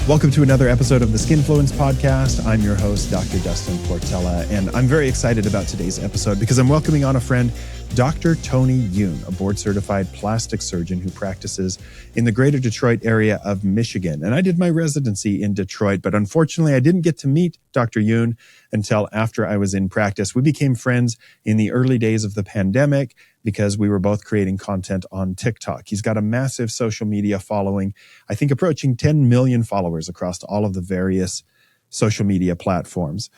Welcome to another episode of the Skinfluence Podcast. I'm your host, Dr. Dustin Portela, and I'm very excited about today's episode because I'm welcoming on a friend, Dr. Tony Youn, a board-certified plastic surgeon who practices in the greater Detroit area of Michigan. And I did my residency in Detroit, but unfortunately, I didn't get to meet Dr. Youn until after I was in practice. We became friends in the early days of the pandemic because we were both creating content on TikTok. He's got a massive social media following, I think approaching 10 million followers across all of the various social media platforms.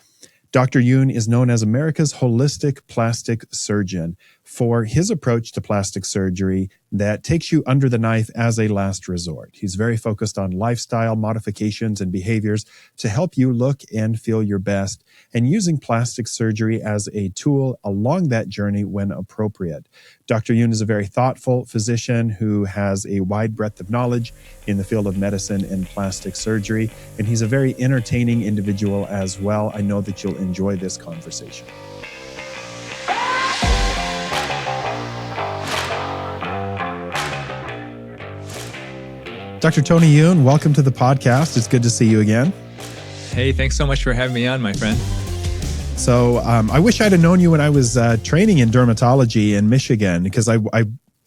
Dr. Youn is known as America's holistic plastic surgeon for his approach to plastic surgery that takes you under the knife as a last resort. He's very focused on lifestyle modifications and behaviors to help you look and feel your best, and using plastic surgery as a tool along that journey when appropriate. Dr. Youn is a very thoughtful physician who has a wide breadth of knowledge in the field of medicine and plastic surgery, and he's a very entertaining individual as well. I know that you'll enjoy this conversation. Dr. Tony Youn, welcome to the podcast. It's good to see you again. Hey, thanks so much for having me on, my friend. So I wish I'd have known you when I was training in dermatology in Michigan, because I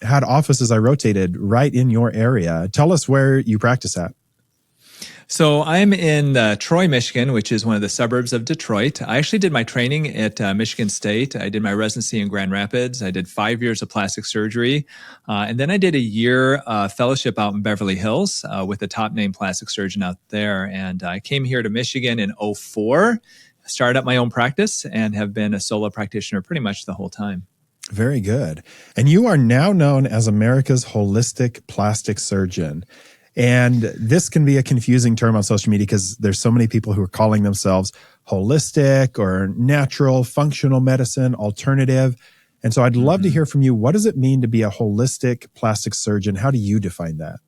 had offices I rotated right in your area. Tell us where you practice at. So I'm in Troy, Michigan, which is one of the suburbs of Detroit. I actually did my training at Michigan State. I did my residency in Grand Rapids. I did 5 years of plastic surgery. And then I did a year fellowship out in Beverly Hills with a top name plastic surgeon out there. And I came here to Michigan in 2004, started up my own practice, and have been a solo practitioner pretty much the whole time. Very good. And you are now known as America's holistic plastic surgeon. And this can be a confusing term on social media because there's so many people who are calling themselves holistic or natural, functional medicine, alternative. And so I'd love to hear from you. What does it mean to be a holistic plastic surgeon? How do you define that?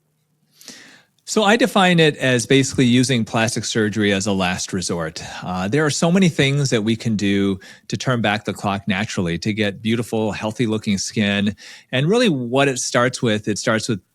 So I define it as basically using plastic surgery as a last resort. There are so many things that we can do to turn back the clock naturally, to get beautiful, healthy looking skin. And really what it starts with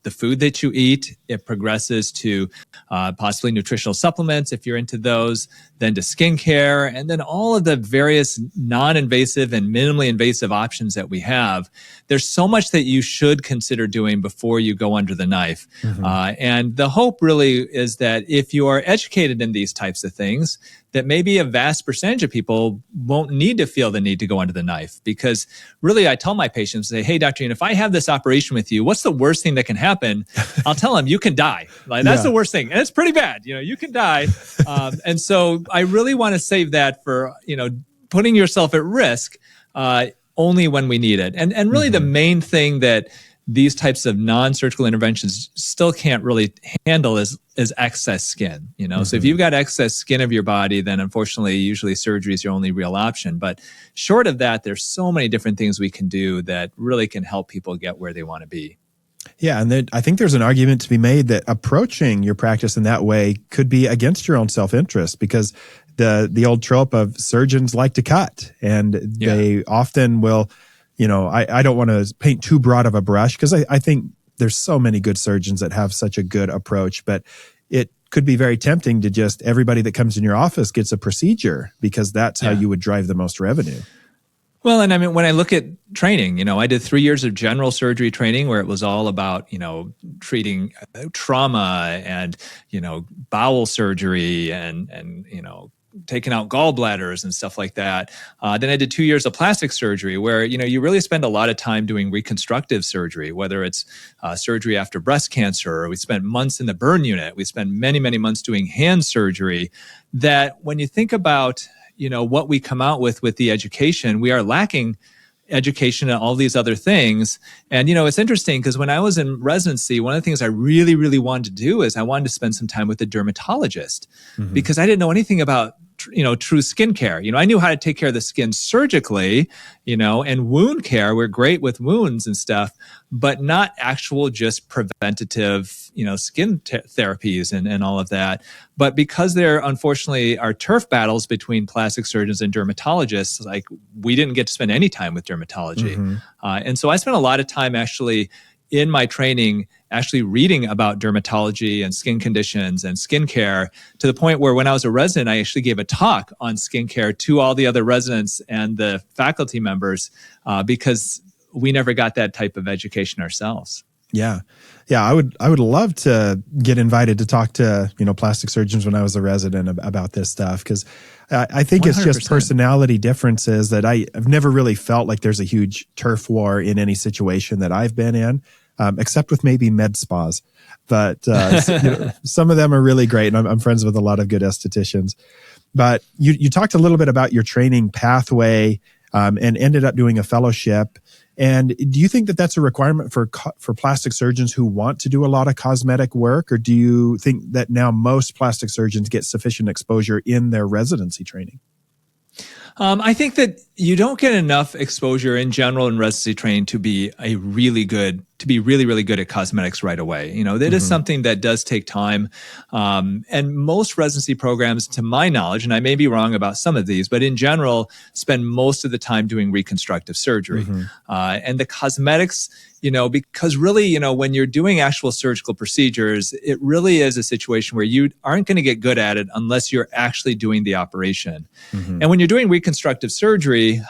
the food that you eat. It progresses to possibly nutritional supplements if you're into those, then to skincare, and then all of the various non-invasive and minimally invasive options that we have. There's so much that you should consider doing before you go under the knife. And the hope really is that if you are educated in these types of things, that maybe a vast percentage of people won't need to feel the need to go under the knife. Because really, I tell my patients, say, hey, Dr. Youn, if I have this operation with you, what's the worst thing that can happen? I'll tell them, you can die. Like, that's the worst thing. And it's pretty bad. You can die. And so I really want to save that for, putting yourself at risk only when we need it. And really the main thing that these types of non-surgical interventions still can't really handle is excess skin, So if you've got excess skin of your body, then unfortunately, usually surgery is your only real option. But short of that, there's so many different things we can do that really can help people get where they want to be. Yeah, and I think there's an argument to be made that approaching your practice in that way could be against your own self-interest, because the old trope of surgeons like to cut, and they often will, I don't want to paint too broad of a brush, because I think there's so many good surgeons that have such a good approach, but it could be very tempting to just everybody that comes in your office gets a procedure, because that's how you would drive the most revenue. Well, and I mean, when I look at training, I did 3 years of general surgery training where it was all about, treating trauma and, bowel surgery and taking out gallbladders and stuff like that. Then I did 2 years of plastic surgery where, you really spend a lot of time doing reconstructive surgery, whether it's surgery after breast cancer, or we spent months in the burn unit. We spent many, many months doing hand surgery. That when you think about, what we come out with the education, we are lacking education and all these other things. And, it's interesting because when I was in residency, one of the things I really, really wanted to do is I wanted to spend some time with a dermatologist because I didn't know anything about true skincare. I knew how to take care of the skin surgically, and wound care. We're great with wounds and stuff, but not actual just preventative, skin therapies and all of that. But because there unfortunately are turf battles between plastic surgeons and dermatologists, like we didn't get to spend any time with dermatology. And so I spent a lot of time actually in my training actually reading about dermatology and skin conditions and skincare, to the point where when I was a resident, I actually gave a talk on skincare to all the other residents and the faculty members because we never got that type of education ourselves. Yeah. Yeah. I would love to get invited to talk to, plastic surgeons when I was a resident about this stuff. Cause I think 100%. It's just personality differences that I've never really felt like there's a huge turf war in any situation that I've been in, except with maybe med spas. But some of them are really great. And I'm friends with a lot of good estheticians. But you talked a little bit about your training pathway and ended up doing a fellowship. And do you think that that's a requirement for plastic surgeons who want to do a lot of cosmetic work? Or do you think that now most plastic surgeons get sufficient exposure in their residency training? I think that you don't get enough exposure in general in residency training to be really, really good at cosmetics right away. That is something that does take time. And most residency programs, to my knowledge, and I may be wrong about some of these, but in general, spend most of the time doing reconstructive surgery. And the cosmetics, because really, when you're doing actual surgical procedures, it really is a situation where you aren't going to get good at it unless you're actually doing the operation. And when you're doing reconstructive surgery,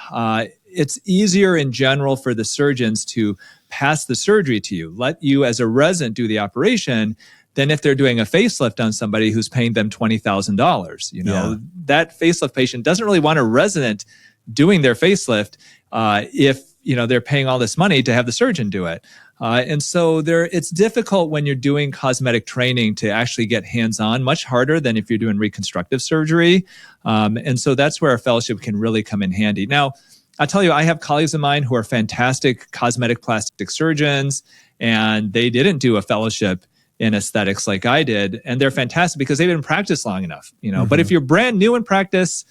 it's easier in general for the surgeons to pass the surgery to you, let you as a resident do the operation, than if they're doing a facelift on somebody who's paying them $20,000. That facelift patient doesn't really want a resident doing their facelift if they're paying all this money to have the surgeon do it. And so it's difficult when you're doing cosmetic training to actually get hands-on, much harder than if you're doing reconstructive surgery. And so that's where a fellowship can really come in handy. Now, I'll tell you, I have colleagues of mine who are fantastic cosmetic plastic surgeons, and they didn't do a fellowship in aesthetics like I did. And they're fantastic because they've been in practice long enough, But if you're brand new in practice,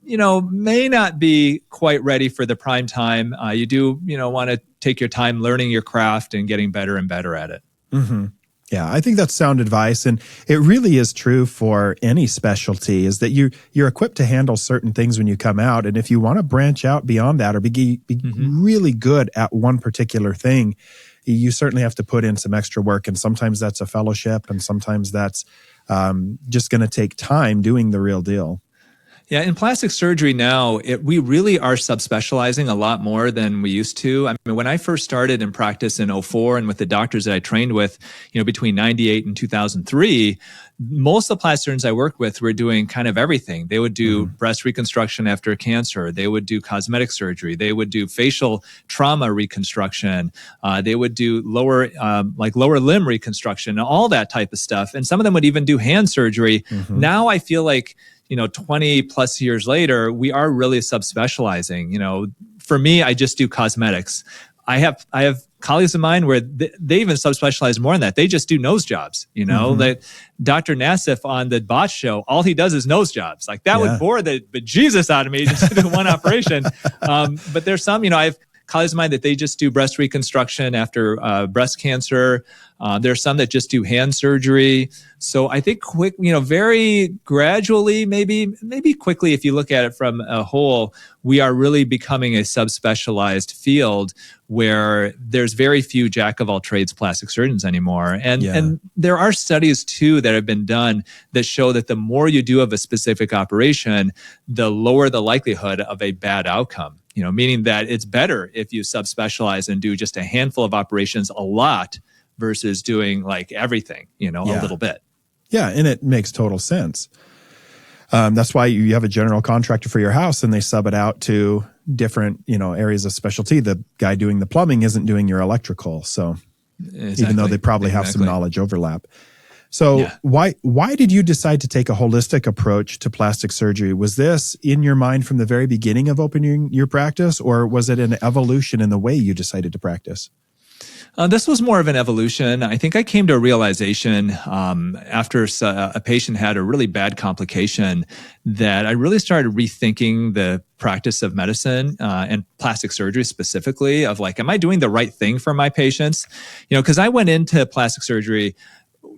may not be quite ready for the prime time. You do, want to take your time learning your craft and getting better and better at it. Yeah, I think that's sound advice. And it really is true for any specialty, is that you're equipped to handle certain things when you come out. And if you want to branch out beyond that or be really good at one particular thing, you certainly have to put in some extra work. And sometimes that's a fellowship, and sometimes that's just going to take time doing the real deal. Yeah, in plastic surgery now, we really are subspecializing a lot more than we used to. I mean, when I first started in practice in 2004 and with the doctors that I trained with, between 98 and 2003, most of the plastic surgeons I worked with were doing kind of everything. They would do breast reconstruction after cancer. They would do cosmetic surgery. They would do facial trauma reconstruction. They would do lower limb reconstruction, all that type of stuff. And some of them would even do hand surgery. Now I feel like 20 plus years later, we are really subspecializing. For me, I just do cosmetics. I have colleagues of mine where they even subspecialize more than that. They just do nose jobs. That Dr. Nassif on the Bot Show, all he does is nose jobs. Like that would bore the bejesus out of me just to do one operation. But there's some, I have colleagues of mine that they just do breast reconstruction after breast cancer. There are some that just do hand surgery. So I think very gradually, maybe quickly, if you look at it from a whole, we are really becoming a subspecialized field where there's very few jack of all trades plastic surgeons anymore. And there are studies too that have been done that show that the more you do of a specific operation, the lower the likelihood of a bad outcome. Meaning that it's better if you subspecialize and do just a handful of operations a lot versus doing like everything, a little bit. Yeah, and it makes total sense. That's why you have a general contractor for your house and they sub it out to different, areas of specialty. The guy doing the plumbing isn't doing your electrical. So even though they probably have some knowledge overlap. So why did you decide to take a holistic approach to plastic surgery? Was this in your mind from the very beginning of opening your practice, or was it an evolution in the way you decided to practice? This was more of an evolution. I think I came to a realization after a patient had a really bad complication that I really started rethinking the practice of medicine and plastic surgery specifically, of like, am I doing the right thing for my patients? Because I went into plastic surgery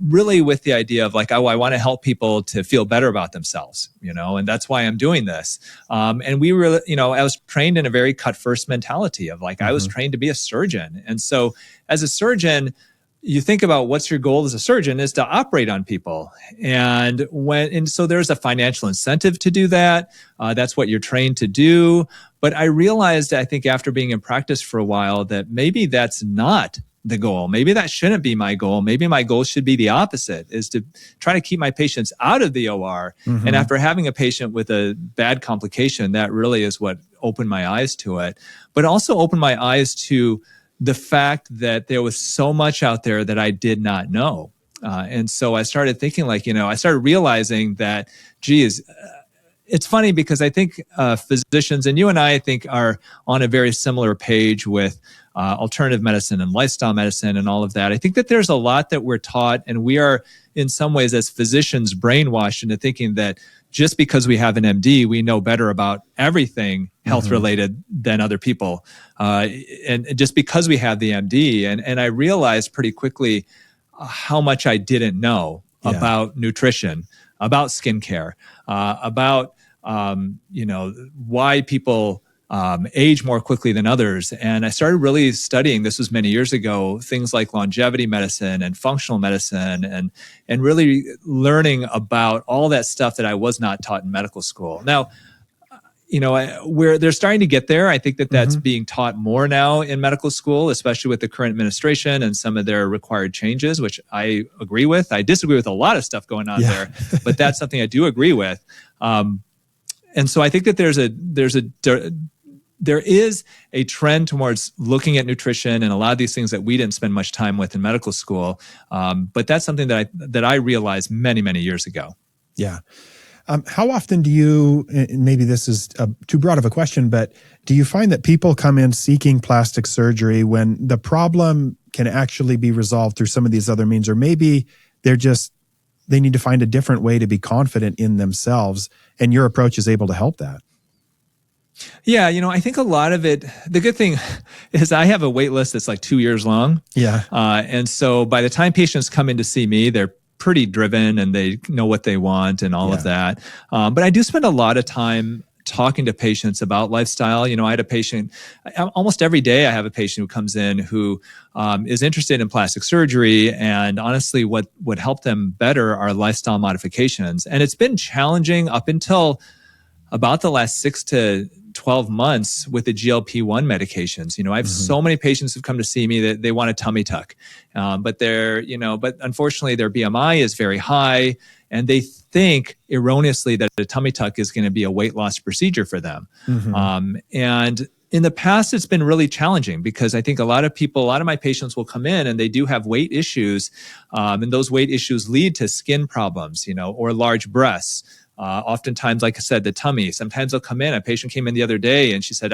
really with the idea of like, oh, I want to help people to feel better about themselves, and that's why I'm doing this. And we were, I was trained in a very cut first mentality of like, I was trained to be a surgeon. And so as a surgeon, you think about what's your goal as a surgeon is to operate on people. And so there's a financial incentive to do that. That's what you're trained to do. But I realized, I think after being in practice for a while, that maybe that's not the goal. Maybe that shouldn't be my goal. Maybe my goal should be the opposite, is to try to keep my patients out of the OR. And after having a patient with a bad complication, that really is what opened my eyes to it, but also opened my eyes to the fact that there was so much out there that I did not know. And so I started thinking I started realizing that, geez, it's funny because I think physicians, and you and I think, are on a very similar page with alternative medicine and lifestyle medicine and all of that. I think that there's a lot that we're taught, and we are in some ways as physicians brainwashed into thinking that just because we have an MD, we know better about everything health related than other people. And just because we have the MD, and I realized pretty quickly how much I didn't know about nutrition, about skincare, about, why people age more quickly than others. And I started really studying, this was many years ago, things like longevity medicine and functional medicine, and really learning about all that stuff that I was not taught in medical school. Now, they're starting to get there. I think that that's being taught more now in medical school, especially with the current administration and some of their required changes, which I agree with. I disagree with a lot of stuff going on there, but that's something I do agree with. And so I think that there is a trend towards looking at nutrition and a lot of these things that we didn't spend much time with in medical school. But that's something that I realized many, many years ago. Yeah. How often do you, and maybe this is too broad of a question, but do you find that people come in seeking plastic surgery when the problem can actually be resolved through some of these other means, or maybe they need to find a different way to be confident in themselves, and your approach is able to help that? Yeah, I think a lot of it, the good thing is I have a wait list that's like 2 years long. Yeah. And so by the time patients come in to see me, they're pretty driven and they know what they want and all of that. But I do spend a lot of time talking to patients about lifestyle. I had a patient, almost every day I have a patient who comes in who is interested in plastic surgery. And honestly, what would help them better are lifestyle modifications. And it's been challenging up until about the last 6 to 12 months with the GLP-1 medications. I have so many patients who've come to see me that they want a tummy tuck, but but unfortunately their BMI is very high, and they think erroneously that a tummy tuck is going to be a weight loss procedure for them. And in the past, it's been really challenging because I think a lot of my patients will come in and they do have weight issues, and those weight issues lead to skin problems, or large breasts. Oftentimes, like I said, the tummy. Sometimes they'll come in. A patient came in the other day and she said,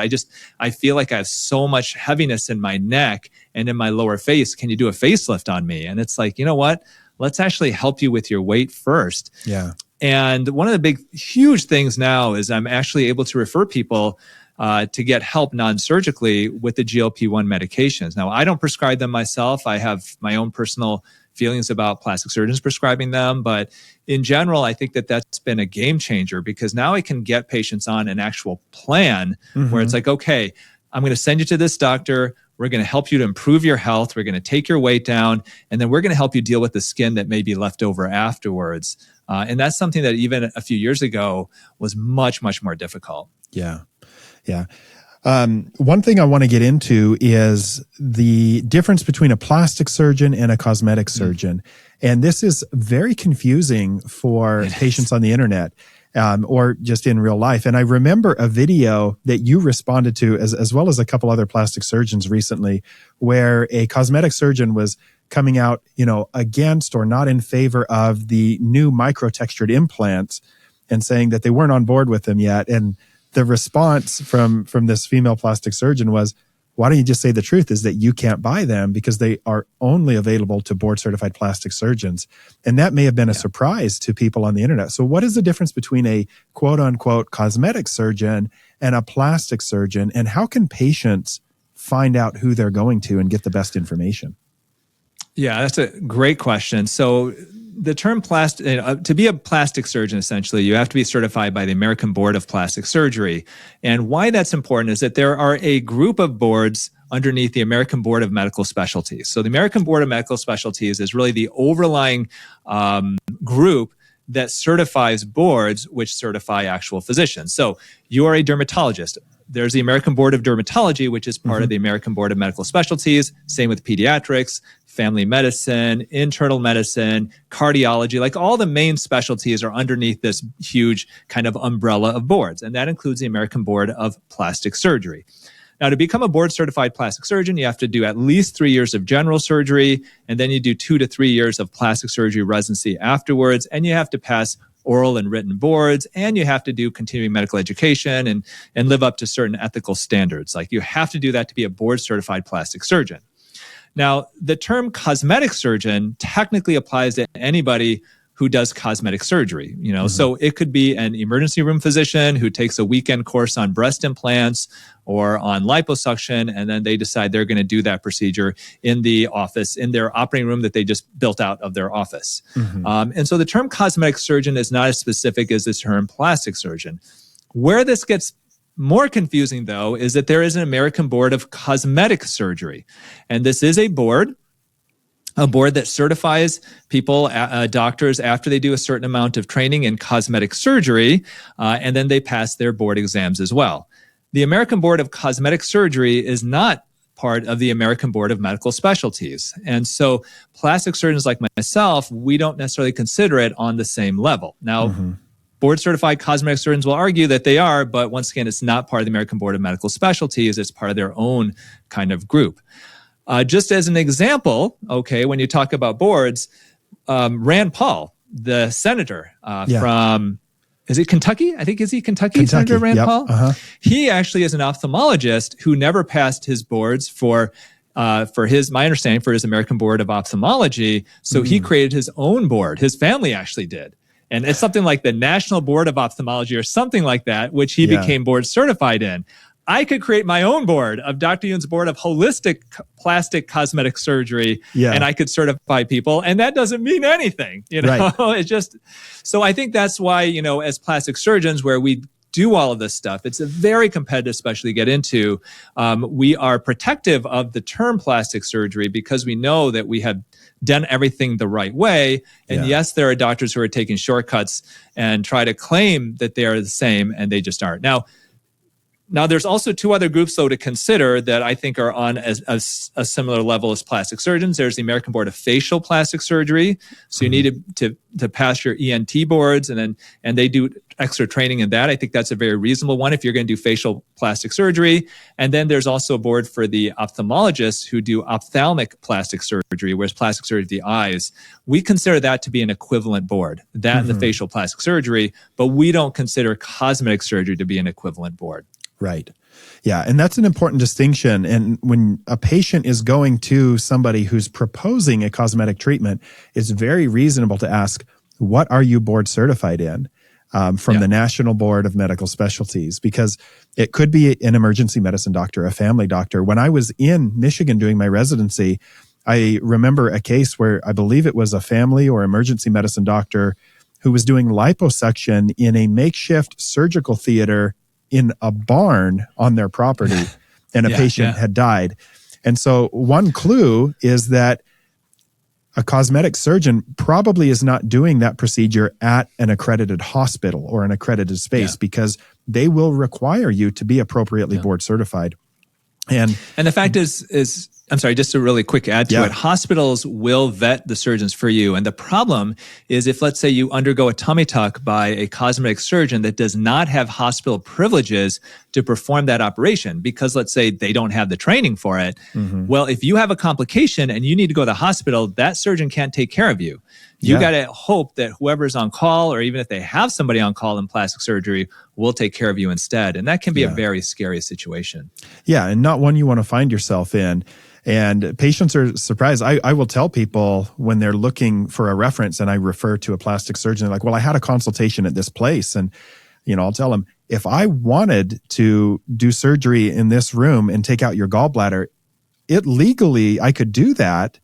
I feel like I have so much heaviness in my neck and in my lower face. Can you do a facelift on me? And it's like, you know what? Let's actually help you with your weight first. Yeah. And one of the huge things now is I'm actually able to refer people to get help non-surgically with the GLP-1 medications. Now, I don't prescribe them myself. I have my own personal feelings about plastic surgeons prescribing them. But in general, I think that that's been a game changer because now I can get patients on an actual plan where it's like, okay, I'm going to send you to this doctor. We're going to help you to improve your health. We're going to take your weight down, and then we're going to help you deal with the skin that may be left over afterwards. And that's something that even a few years ago was much, much more difficult. Yeah. Yeah. One thing I want to get into is the difference between a plastic surgeon and a cosmetic surgeon. And this is very confusing for patients on the internet, or just in real life. And I remember a video that you responded to as well as a couple other plastic surgeons recently, where a cosmetic surgeon was coming out, against or not in favor of the new microtextured implants and saying that they weren't on board with them yet. And the response from this female plastic surgeon was, why don't you just say the truth is that you can't buy them because they are only available to board certified plastic surgeons. And that may have been a surprise to people on the internet. So what is the difference between a quote unquote cosmetic surgeon and a plastic surgeon? And how can patients find out who they're going to and get the best information? Yeah, that's a great question. So the term to be a plastic surgeon, essentially, you have to be certified by the American Board of Plastic Surgery. And why that's important is that there are a group of boards underneath the American Board of Medical Specialties. So the American Board of Medical Specialties is really the overlying group that certifies boards which certify actual physicians. So you are a dermatologist. There's the American Board of Dermatology, which is part of the American Board of Medical Specialties. Same with pediatrics, family medicine, internal medicine, cardiology. Like all the main specialties are underneath this huge kind of umbrella of boards. And that includes the American Board of Plastic Surgery. Now, to become a board certified plastic surgeon, you have to do at least 3 years of general surgery, and then you do 2 to 3 years of plastic surgery residency afterwards, and you have to pass oral and written boards, and you have to do continuing medical education and live up to certain ethical standards. Like you have to do that to be a board certified plastic surgeon. Now, the term cosmetic surgeon technically applies to anybody who does cosmetic surgery, so it could be an emergency room physician who takes a weekend course on breast implants or on liposuction, and then they decide they're going to do that procedure in the office, in their operating room that they just built out of their office. And so the term cosmetic surgeon is not as specific as the term plastic surgeon. Where this gets more confusing, though, is that there is an American Board of Cosmetic Surgery, and this is a board that certifies people, doctors, after they do a certain amount of training in cosmetic surgery, and then they pass their board exams as well. The American Board of Cosmetic Surgery is not part of the American Board of Medical Specialties. And so plastic surgeons like myself, we don't necessarily consider it on the same level. Now, board-certified cosmetic surgeons will argue that they are, but once again, it's not part of the American Board of Medical Specialties. It's part of their own kind of group. Just as an example, when you talk about boards, Rand Paul, the senator from, is it Kentucky? I think, is he Kentucky Senator Rand Paul? He actually is an ophthalmologist who never passed his boards for my understanding, for his American Board of Ophthalmology. So he created his own board. His family actually did. And it's something like the National Board of Ophthalmology or something like that, which he became board certified in. I could create my own board of Dr. Youn's Board of Holistic Plastic Cosmetic Surgery, and I could certify people, and that doesn't mean anything, Right. It's just, so I think that's why, as plastic surgeons, where we do all of this stuff, it's a very competitive, especially to get into. We are protective of the term plastic surgery because we know that we have done everything the right way. And yes, there are doctors who are taking shortcuts and try to claim that they are the same, and they just aren't. Now, there's also 2 other groups, though, to consider that I think are on a similar level as plastic surgeons. There's the American Board of Facial Plastic Surgery. So you need to pass your ENT boards, and they do extra training in that. I think that's a very reasonable one if you're going to do facial plastic surgery. And then there's also a board for the ophthalmologists who do ophthalmic plastic surgery, whereas plastic surgery of the eyes. We consider that to be an equivalent board, that and the facial plastic surgery, but we don't consider cosmetic surgery to be an equivalent board. Right. Yeah. And that's an important distinction. And when a patient is going to somebody who's proposing a cosmetic treatment, it's very reasonable to ask, what are you board certified in? From the National Board of Medical Specialties, because it could be an emergency medicine doctor, a family doctor. When I was in Michigan doing my residency, I remember a case where I believe it was a family or emergency medicine doctor who was doing liposuction in a makeshift surgical theater in a barn on their property, and a patient had died. And so one clue is that a cosmetic surgeon probably is not doing that procedure at an accredited hospital or an accredited space because they will require you to be appropriately board certified. And the fact is, I'm sorry, just a really quick add to it. Hospitals will vet the surgeons for you. And the problem is if, let's say, you undergo a tummy tuck by a cosmetic surgeon that does not have hospital privileges to perform that operation, because let's say they don't have the training for it. Well, if you have a complication and you need to go to the hospital, that surgeon can't take care of you. You got to hope that whoever's on call, or even if they have somebody on call in plastic surgery, will take care of you instead. And that can be a very scary situation. Yeah, and not one you want to find yourself in. And patients are surprised. I will tell people when they're looking for a reference and I refer to a plastic surgeon, they're like, well, I had a consultation at this place. And, I'll tell them, if I wanted to do surgery in this room and take out your gallbladder, legally I could do that.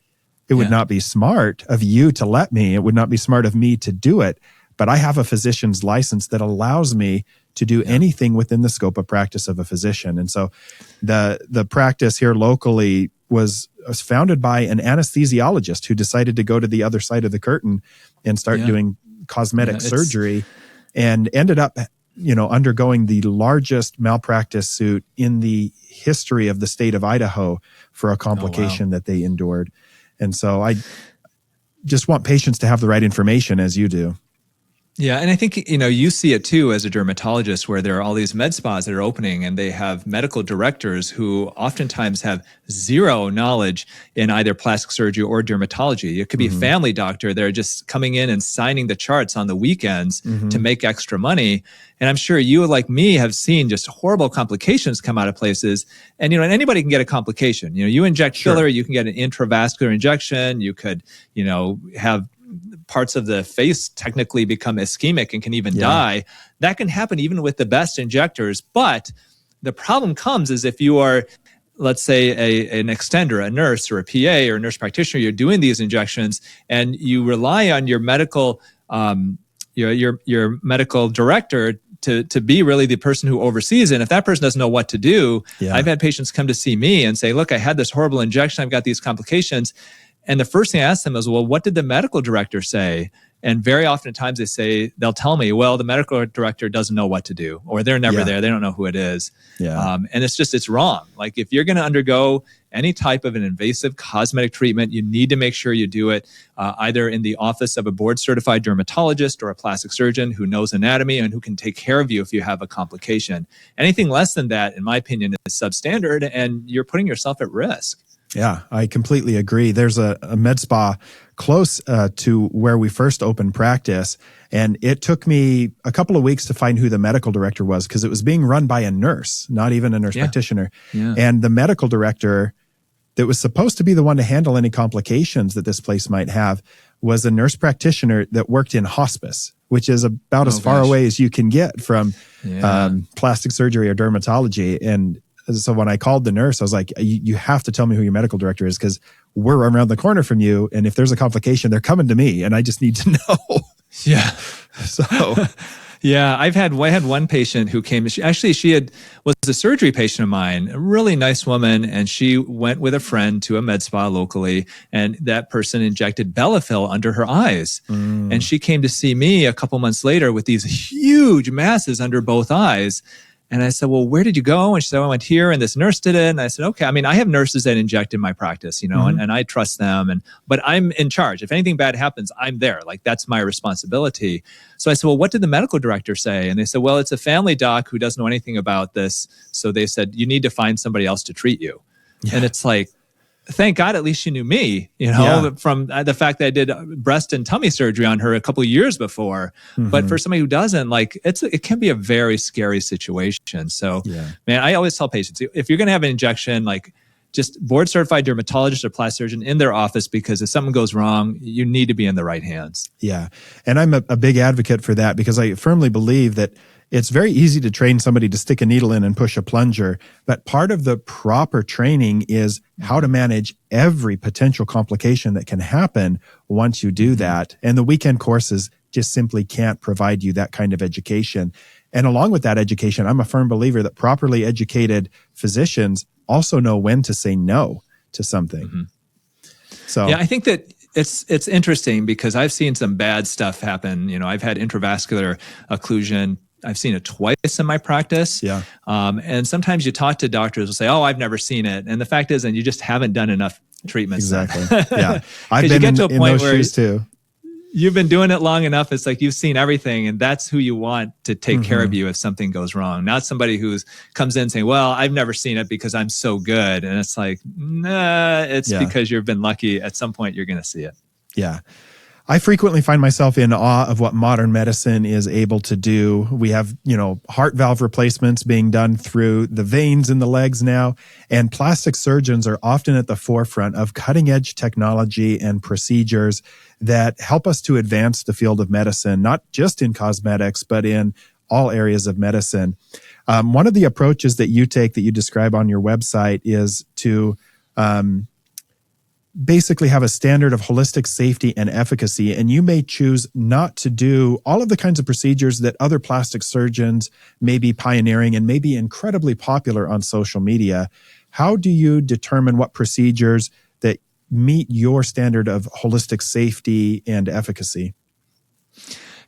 It would not be smart of you to let me. It would not be smart of me to do it. But I have a physician's license that allows me to do anything within the scope of practice of a physician. And so the practice here locally was founded by an anesthesiologist who decided to go to the other side of the curtain and start doing cosmetic surgery, and ended up, undergoing the largest malpractice suit in the history of the state of Idaho for a complication that they endured. And so I just want patients to have the right information, as you do. Yeah, and I think, you see it too as a dermatologist, where there are all these med spas that are opening, and they have medical directors who oftentimes have zero knowledge in either plastic surgery or dermatology. It could be a family doctor. They're just coming in and signing the charts on the weekends to make extra money. And I'm sure you, like me, have seen just horrible complications come out of places. And, and anybody can get a complication. You inject filler, you can get an intravascular injection. You could, have parts of the face technically become ischemic and can even die. That can happen even with the best injectors. But the problem comes is if you are, let's say, an extender, a nurse or a PA or a nurse practitioner, you're doing these injections and you rely on your medical, your medical director to be really the person who oversees it. And if that person doesn't know what to do, I've had patients come to see me and say, look, I had this horrible injection. I've got these complications. And the first thing I ask them is, well, what did the medical director say? And very often at times they'll tell me, well, the medical director doesn't know what to do, or they're never there. They don't know who it is. And it's wrong. Like, if you're going to undergo any type of an invasive cosmetic treatment, you need to make sure you do it either in the office of a board certified dermatologist or a plastic surgeon who knows anatomy and who can take care of you if you have a complication. Anything less than that, in my opinion, is substandard, and you're putting yourself at risk. Yeah, I completely agree. There's a med spa close to where we first opened practice, and it took me a couple of weeks to find who the medical director was, because it was being run by a nurse, not even a nurse practitioner. And the medical director that was supposed to be the one to handle any complications that this place might have was a nurse practitioner that worked in hospice, which is about as far away as you can get from plastic surgery or dermatology. And so when I called the nurse, I was like, you have to tell me who your medical director is, because we're around the corner from you. And if there's a complication, they're coming to me and I just need to know. So, I had one patient who came. She was a surgery patient of mine, a really nice woman. And she went with a friend to a med spa locally, and that person injected Belafil under her eyes. And she came to see me a couple months later with these huge masses under both eyes. And I said, well, where did you go? And she said, I went here and this nurse did it. And I said, okay. I mean, I have nurses that inject in my practice, and I trust them. But I'm in charge. If anything bad happens, I'm there. Like, that's my responsibility. So I said, well, what did the medical director say? And they said, well, it's a family doc who doesn't know anything about this. So they said, you need to find somebody else to treat you. And it's like, thank God, at least she knew me, from the fact that I did breast and tummy surgery on her a couple of years before. But for somebody who doesn't, it can be a very scary situation. So, man, I always tell patients, if you're going to have an injection, just board certified dermatologist or plastic surgeon in their office, because if something goes wrong, you need to be in the right hands. Yeah. And I'm a big advocate for that, because I firmly believe that it's very easy to train somebody to stick a needle in and push a plunger, but part of the proper training is how to manage every potential complication that can happen once you do that. And the weekend courses just simply can't provide you that kind of education. And along with that education, I'm a firm believer that properly educated physicians also know when to say no to something. So I think that it's interesting, because I've seen some bad stuff happen. I've had intravascular occlusion. I've seen it twice in my practice. And sometimes you talk to doctors who say, oh, I've never seen it. And the fact is, and you just haven't done enough treatments. Exactly. I've been in those shoes too. You've been doing it long enough. It's like you've seen everything, and that's who you want to take care of you if something goes wrong. Not somebody who comes in saying, well, I've never seen it because I'm so good. And it's like, nah, it's because you've been lucky. At some point, you're going to see it. Yeah. I frequently find myself in awe of what modern medicine is able to do. We have, heart valve replacements being done through the veins in the legs now, and plastic surgeons are often at the forefront of cutting-edge technology and procedures that help us to advance the field of medicine, not just in cosmetics, but in all areas of medicine. One of the approaches that you take, that you describe on your website, is to basically have a standard of holistic safety and efficacy, and you may choose not to do all of the kinds of procedures that other plastic surgeons may be pioneering and may be incredibly popular on social media. How do you determine what procedures that meet your standard of holistic safety and efficacy?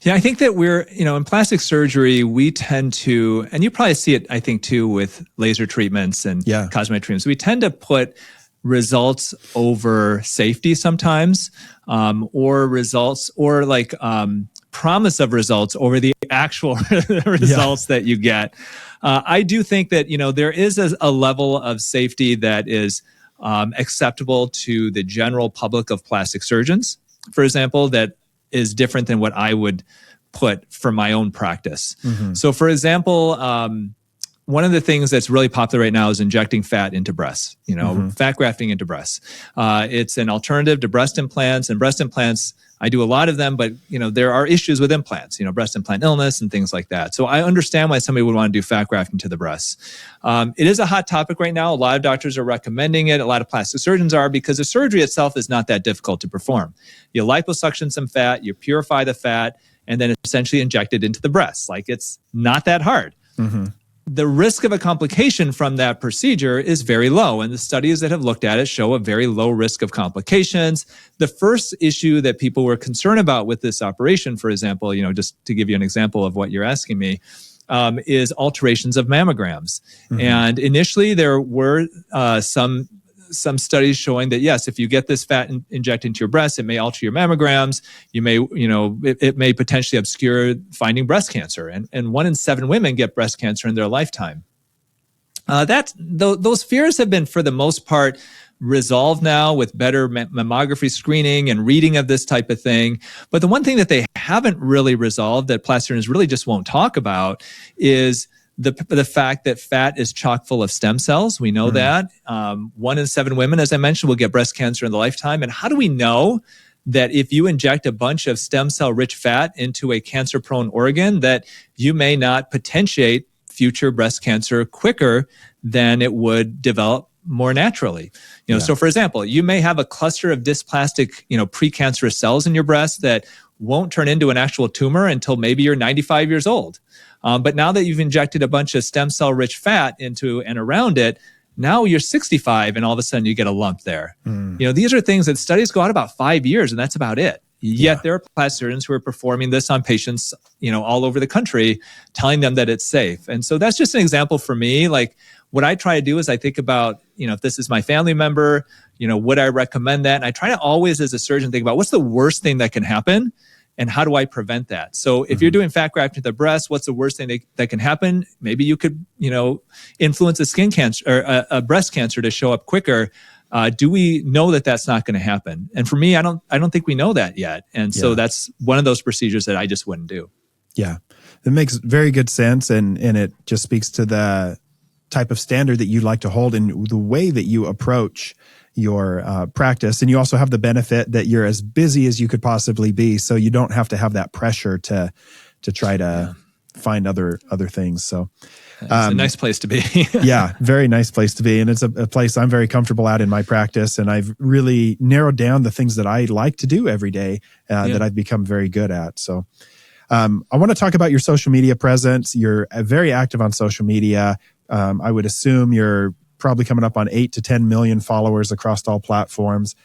Yeah, I think that in plastic surgery, we tend to, and you probably see it, I think, too, with laser treatments and cosmetic treatments, we tend to put results over safety sometimes, or results, or like promise of results over the actual results that you get. I do think that, there is a level of safety that is acceptable to the general public of plastic surgeons, for example, that is different than what I would put for my own practice. Mm-hmm. So for example, one of the things that's really popular right now is injecting fat into breasts, fat grafting into breasts. It's an alternative to breast implants, and breast implants, I do a lot of them, but there are issues with implants, breast implant illness and things like that. So I understand why somebody would want to do fat grafting to the breasts. It is a hot topic right now. A lot of doctors are recommending it. A lot of plastic surgeons are, because the surgery itself is not that difficult to perform. You liposuction some fat, you purify the fat, and then essentially inject it into the breasts. Like, it's not that hard. Mm-hmm. The risk of a complication from that procedure is very low, and the studies that have looked at it show a very low risk of complications. The first issue that people were concerned about with this operation, for example, just to give you an example of what you're asking me, is alterations of mammograms. Mm-hmm. And initially, there were some studies showing that, yes, if you get this fat injected into your breast, it may alter your mammograms. You may, it may potentially obscure finding breast cancer. And 1 in 7 women get breast cancer in their lifetime. Those fears have been, for the most part, resolved now with better mammography screening and reading of this type of thing. But the one thing that they haven't really resolved, that plastic surgeons really just won't talk about, is the fact that fat is chock full of stem cells. We know that. 1 in 7 women, as I mentioned, will get breast cancer in the lifetime. And how do we know that if you inject a bunch of stem cell rich fat into a cancer prone organ, that you may not potentiate future breast cancer quicker than it would develop more naturally? So for example, you may have a cluster of dysplastic, precancerous cells in your breast that won't turn into an actual tumor until maybe you're 95 years old. But now that you've injected a bunch of stem cell rich fat into and around it, now you're 65 and all of a sudden you get a lump there. These are things that studies go out about 5 years, and that's about it. Yet there are plastic surgeons who are performing this on patients, all over the country, telling them that it's safe. And so that's just an example for me. Like, what I try to do is I think about, if this is my family member, would I recommend that? And I try to always, as a surgeon, think about what's the worst thing that can happen and how do I prevent that? So if you're doing fat grafting to the breast, what's the worst thing that can happen? Maybe you could, influence a skin cancer or a breast cancer to show up quicker. Do we know that that's not going to happen? And for me, I don't think we know that yet. And so that's one of those procedures that I just wouldn't do. Yeah, it makes very good sense. And it just speaks to the type of standard that you like to hold and the way that you approach your practice. And you also have the benefit that you're as busy as you could possibly be. So you don't have to have that pressure to try to find other things. So it's a nice place to be. Yeah, very nice place to be. And it's a place I'm very comfortable at in my practice. And I've really narrowed down the things that I like to do every day that I've become very good at. So I want to talk about your social media presence. You're very active on social media. I would assume you're probably coming up on 8 to 10 million followers across all platforms.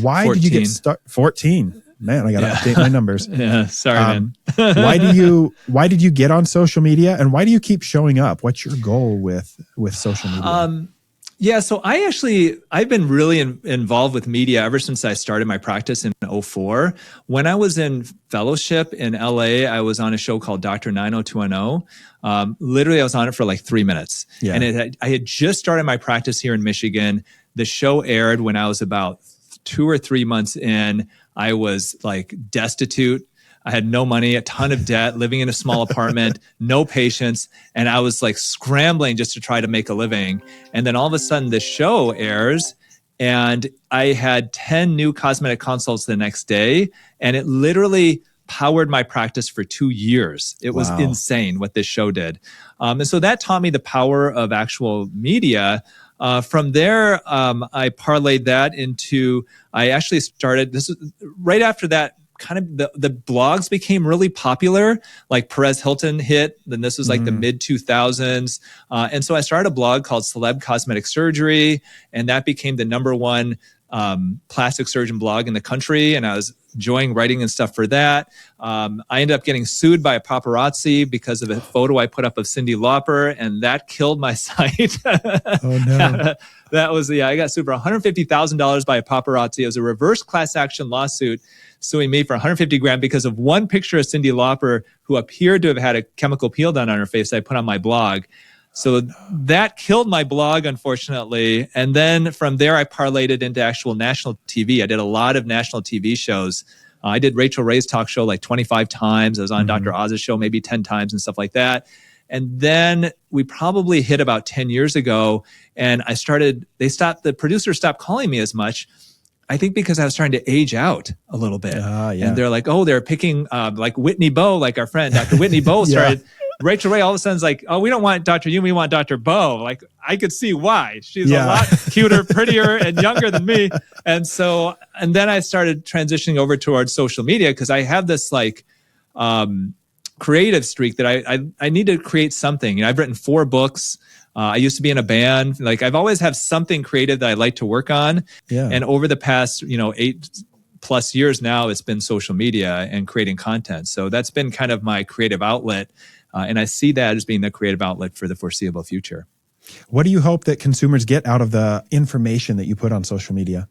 Why 14. Did you get started? 14. Man, I got to update my numbers. Sorry, man. Why did you get on social media, and why do you keep showing up? What's your goal with social media? So I've been really involved with media ever since I started my practice in 2004. When I was in fellowship in LA, I was on a show called Dr. 90210. Literally, I was on it for like 3 minutes. Yeah. And I had just started my practice here in Michigan. The show aired when I was about 2 or 3 months in. I was like destitute. I had no money, a ton of debt, living in a small apartment, no patients. And I was like scrambling just to try to make a living. And then all of a sudden this show airs and I had 10 new cosmetic consults the next day. And it literally powered my practice for 2 years. It was insane what this show did. And so that taught me the power of actual media. From there, I parlayed that into, I actually started, this is right after that, kind of the blogs became really popular, like Perez Hilton hit, then this was like the mid 2000s. And so I started a blog called Celeb Cosmetic Surgery, and that became the #1 plastic surgeon blog in the country. And I was enjoying writing and stuff for that. I ended up getting sued by a paparazzi because of a photo I put up of Cyndi Lauper, and that killed my site. Oh no. That was, I got sued for $150,000 by a paparazzi. It was a reverse class action lawsuit suing me for 150 grand because of one picture of Cyndi Lauper who appeared to have had a chemical peel done on her face that I put on my blog. So that killed my blog, unfortunately. And then from there, I parlayed it into actual national TV. I did a lot of national TV shows. I did Rachel Ray's talk show like 25 times. I was on Dr. Oz's show maybe 10 times and stuff like that. And then we probably hit about 10 years ago, and the producers stopped calling me as much. I think because I was starting to age out a little bit. And they're like, oh, they're picking like Whitney Bowe, like our friend, Dr. Whitney Bowe started. Rachel Ray all of a sudden is like, oh, we don't want Dr. Youn, we want Dr. Bowe. Like, I could see why. She's a lot cuter, prettier, and younger than me. And then I started transitioning over towards social media because I have this like creative streak that I need to create something. You know, I've written 4 books. I used to be in a band. Like, I've always have something creative that I like to work on. And over the past, 8+ years now, it's been social media and creating content. So that's been kind of my creative outlet. And I see that as being the creative outlet for the foreseeable future. What do you hope that consumers get out of the information that you put on social media?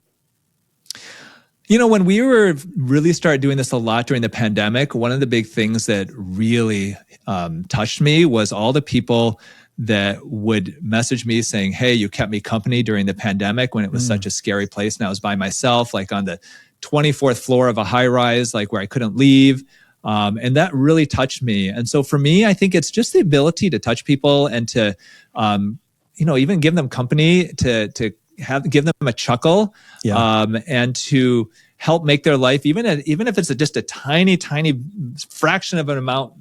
When we really started doing this a lot during the pandemic, one of the big things that really touched me was all the people that would message me saying, hey, you kept me company during the pandemic when it was such a scary place. And I was by myself, like on the 24th floor of a high rise, like where I couldn't leave. And that really touched me. And so for me, I think it's just the ability to touch people and to, even give them company, to give them a chuckle, and to help make their life, even if it's just a tiny, tiny fraction of an amount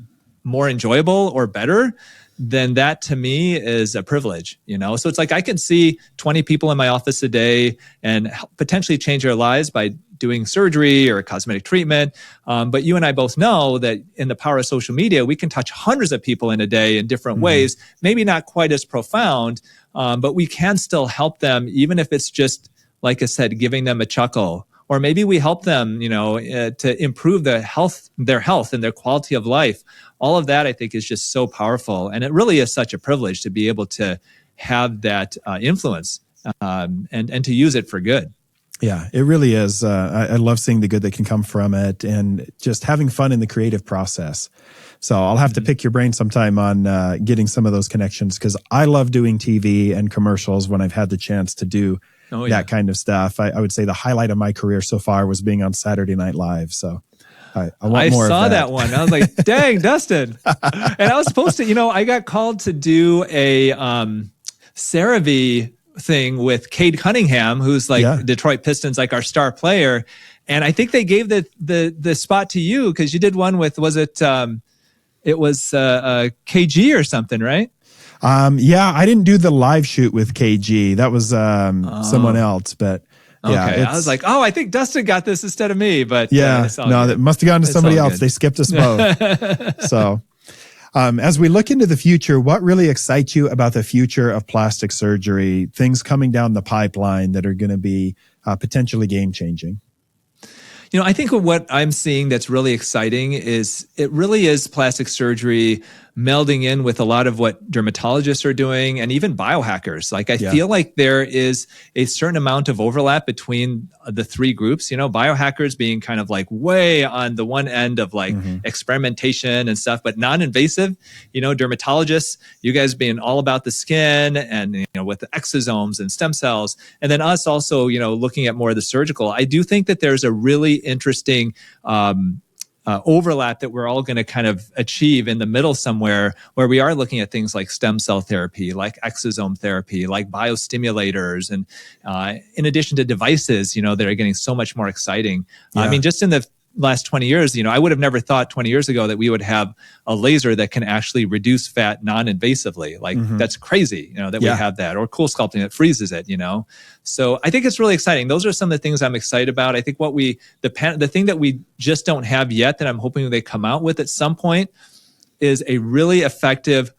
more enjoyable or better, then that to me is a privilege, So it's like I can see 20 people in my office a day and potentially change their lives by doing surgery or a cosmetic treatment. But you and I both know that in the power of social media, we can touch hundreds of people in a day in different ways, maybe not quite as profound, but we can still help them, even if it's just, like I said, giving them a chuckle. Or maybe we help them, to improve their health and their quality of life. All of that, I think, is just so powerful. And it really is such a privilege to be able to have that influence and to use it for good. Yeah, it really is. I love seeing the good that can come from it and just having fun in the creative process. So I'll have to pick your brain sometime on getting some of those connections, because I love doing TV and commercials when I've had the chance to do that kind of stuff. I would say the highlight of my career so far was being on Saturday Night Live. So I want more of that. I saw that one. I was like, dang, Dustin. And I was supposed to, I got called to do a CeraVe thing with Cade Cunningham, who's like Detroit Pistons, like our star player. And I think they gave the spot to you because you did one with, was it KG or something, right? I didn't do the live shoot with KG. That was someone else, but okay. I was like, I think Dustin got this instead of me, but that must have gone to somebody else. They skipped us both. So as we look into the future, what really excites you about the future of plastic surgery, things coming down the pipeline that are going to be potentially game-changing? I think what I'm seeing that's really exciting is it really is plastic surgery melding in with a lot of what dermatologists are doing and even biohackers. Like I feel like there is a certain amount of overlap between the 3 groups, biohackers being kind of like way on the one end of like experimentation and stuff, but non-invasive, dermatologists, you guys being all about the skin and, with the exosomes and stem cells. And then us also, looking at more of the surgical. I do think that there's a really interesting, overlap that we're all going to kind of achieve in the middle somewhere, where we are looking at things like stem cell therapy, like exosome therapy, like biostimulators, and in addition to devices, that are getting so much more exciting. I mean, just in the last 20 years, I would have never thought 20 years ago that we would have a laser that can actually reduce fat non-invasively. Like that's crazy, that we have that, or cool sculpting that freezes it, So I think it's really exciting. Those are some of the things I'm excited about. I think the thing that we just don't have yet that I'm hoping they come out with at some point is a really effective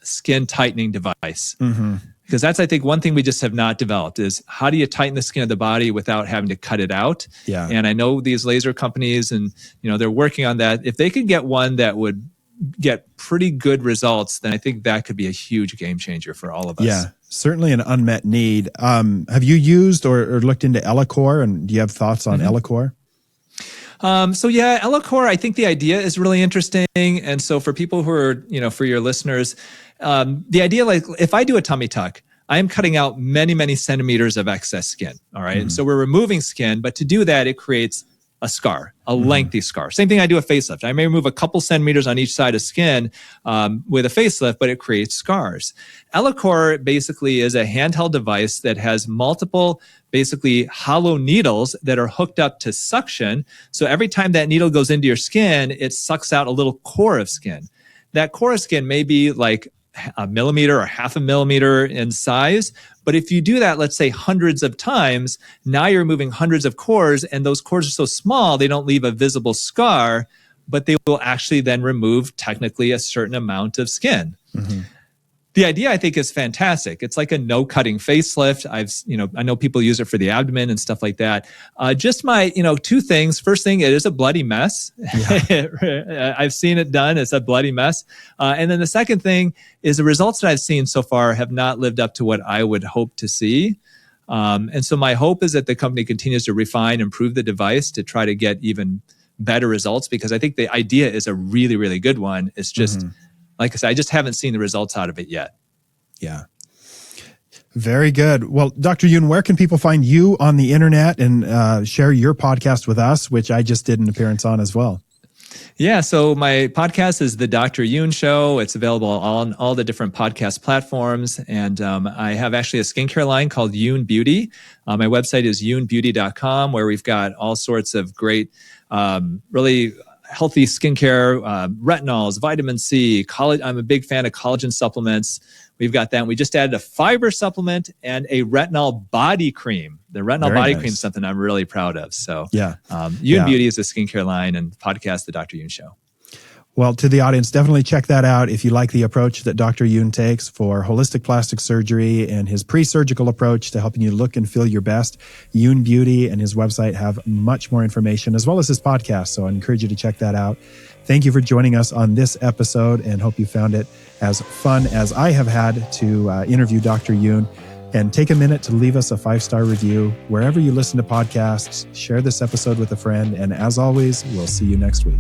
skin tightening device. Because that's, I think, one thing we just have not developed is how do you tighten the skin of the body without having to cut it out? Yeah. And I know these laser companies and, they're working on that. If they could get one that would get pretty good results, then I think that could be a huge game changer for all of us. Yeah, certainly an unmet need. Have you used or looked into Ellacor, and do you have thoughts on Ellacor? Ellacor, I think the idea is really interesting. And so for people who are, for your listeners, the idea, like if I do a tummy tuck, I am cutting out many, many centimeters of excess skin. All right. And so we're removing skin, but to do that, it creates a scar, a lengthy scar. Same thing I do a facelift. I may remove a couple centimeters on each side of skin with a facelift, but it creates scars. Ellacor basically is a handheld device that has multiple basically hollow needles that are hooked up to suction. So every time that needle goes into your skin, it sucks out a little core of skin. That core of skin may be like a millimeter or half a millimeter in size. But if you do that, let's say hundreds of times, now you're removing hundreds of cores, and those cores are so small, they don't leave a visible scar, but they will actually then remove technically a certain amount of skin. The idea, I think, is fantastic. It's like a no-cutting facelift. I know people use it for the abdomen and stuff like that. Just my, two things. First thing, it is a bloody mess. Yeah. I've seen it done. It's a bloody mess. And then the second thing is the results that I've seen so far have not lived up to what I would hope to see. And so my hope is that the company continues to refine, improve the device to try to get even better results, because I think the idea is a really, really good one. It's just, like I said, I just haven't seen the results out of it yet. Yeah. Very good. Well, Dr. Youn, where can people find you on the internet and share your podcast with us, which I just did an appearance on as well? Yeah, so my podcast is The Dr. Youn Show. It's available on all the different podcast platforms. And I have actually a skincare line called Youn Beauty. My website is younbeauty.com, where we've got all sorts of great, really healthy skincare, retinols, vitamin C, I'm a big fan of collagen supplements. We've got that. We just added a fiber supplement and a retinol body cream. The retinol body cream is something I'm really proud of. So Youn Beauty is a skincare line, and podcast, The Dr. Youn Show. Well, to the audience, definitely check that out if you like the approach that Dr. Youn takes for holistic plastic surgery and his pre-surgical approach to helping you look and feel your best. Youn Beauty and his website have much more information, as well as his podcast. So I encourage you to check that out. Thank you for joining us on this episode, and hope you found it as fun as I have had to interview Dr. Youn. And take a minute to leave us a 5-star review wherever you listen to podcasts. Share this episode with a friend. And as always, we'll see you next week.